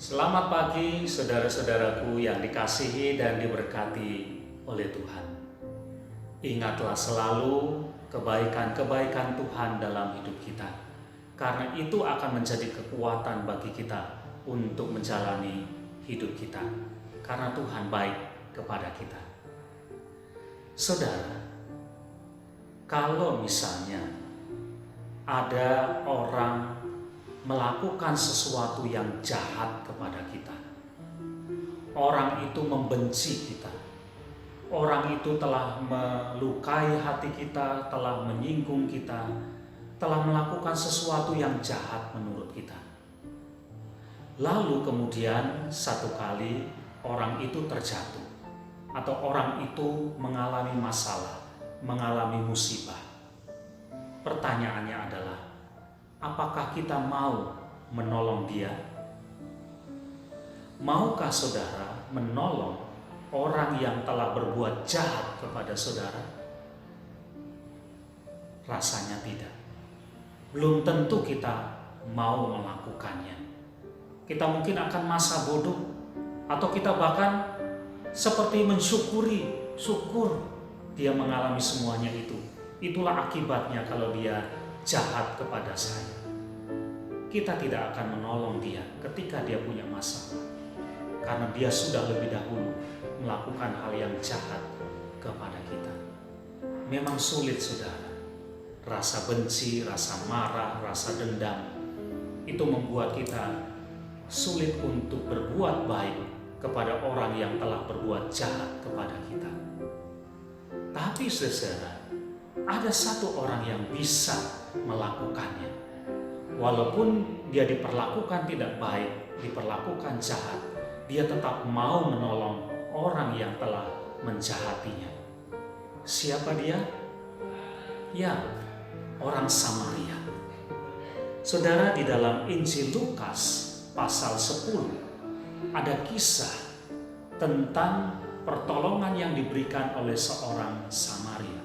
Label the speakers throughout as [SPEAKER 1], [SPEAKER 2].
[SPEAKER 1] Selamat pagi saudara-saudaraku yang dikasihi dan diberkati oleh Tuhan. Ingatlah selalu kebaikan-kebaikan Tuhan dalam hidup kita, karena itu akan menjadi kekuatan bagi kita untuk menjalani hidup kita, karena Tuhan baik kepada kita. Saudara, kalau misalnya ada orang melakukan sesuatu yang jahat kepada kita, orang itu membenci kita, orang itu telah melukai hati kita, telah menyinggung kita, telah melakukan sesuatu yang jahat menurut kita. Lalu kemudian satu kali orang itu terjatuh, atau orang itu mengalami masalah, mengalami musibah. Pertanyaannya adalah, apakah kita mau menolong dia? Maukah saudara menolong orang yang telah berbuat jahat kepada saudara? Rasanya tidak. Belum tentu kita mau melakukannya. Kita mungkin akan masa bodoh, atau kita bahkan seperti mensyukuri, syukur dia mengalami semuanya itu. Itulah akibatnya kalau dia jahat kepada saya. Kita tidak akan menolong dia ketika dia punya masalah, karena dia sudah lebih dahulu melakukan hal yang jahat kepada kita. Memang sulit saudara. Rasa benci, rasa marah, rasa dendam itu membuat kita sulit untuk berbuat baik kepada orang yang telah berbuat jahat kepada kita. Tapi saudara, ada satu orang yang bisa melakukannya. Walaupun dia diperlakukan tidak baik, diperlakukan jahat, dia tetap mau menolong orang yang telah menjahatinya. Siapa dia? Ya, orang Samaria. Saudara, di dalam Injil Lukas pasal 10 ada kisah tentang pertolongan yang diberikan oleh seorang Samaria.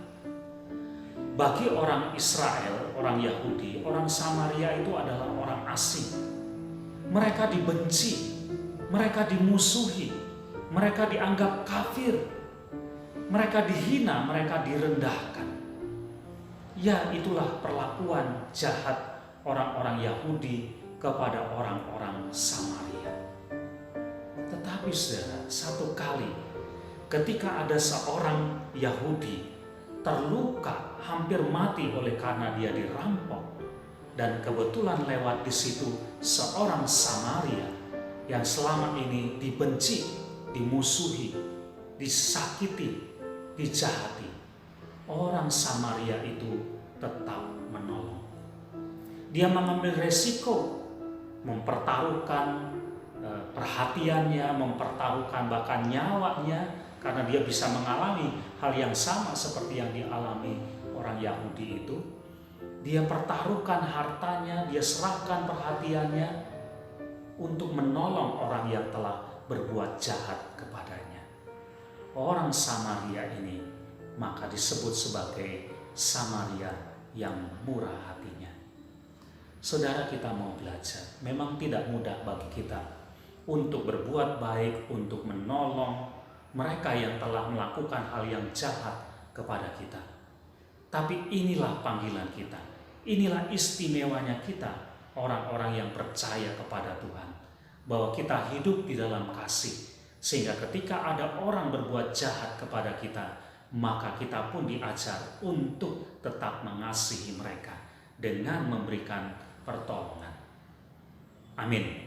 [SPEAKER 1] Bagi orang Israel, orang Yahudi, orang Samaria itu adalah orang asing. Mereka dibenci, mereka dimusuhi, mereka dianggap kafir, mereka dihina, mereka direndahkan. Ya, itulah perlakuan jahat orang-orang Yahudi kepada orang-orang Samaria. Tetapi saudara, satu kali ketika ada seorang Yahudi terluka, hampir mati oleh karena dia dirampok, dan kebetulan lewat di situ seorang Samaria yang selama ini dibenci, dimusuhi, disakiti, dijahati. Orang Samaria itu tetap menolong. Dia mengambil resiko, mempertaruhkan perhatiannya, mempertaruhkan bahkan nyawanya, karena dia bisa mengalami hal yang sama seperti yang dialami orang Yahudi itu. Dia pertaruhkan hartanya, dia serahkan perhatiannya untuk menolong orang yang telah berbuat jahat kepadanya. Orang Samaria ini maka disebut sebagai Samaria yang murah hatinya. Saudara, kita mau belajar. Memang tidak mudah bagi kita untuk berbuat baik, untuk menolong mereka yang telah melakukan hal yang jahat kepada kita. Tapi inilah panggilan kita. Inilah istimewanya kita, orang-orang yang percaya kepada Tuhan, bahwa kita hidup di dalam kasih, sehingga ketika ada orang berbuat jahat kepada kita, maka kita pun diajar untuk tetap mengasihi mereka dengan memberikan pertolongan. Amin.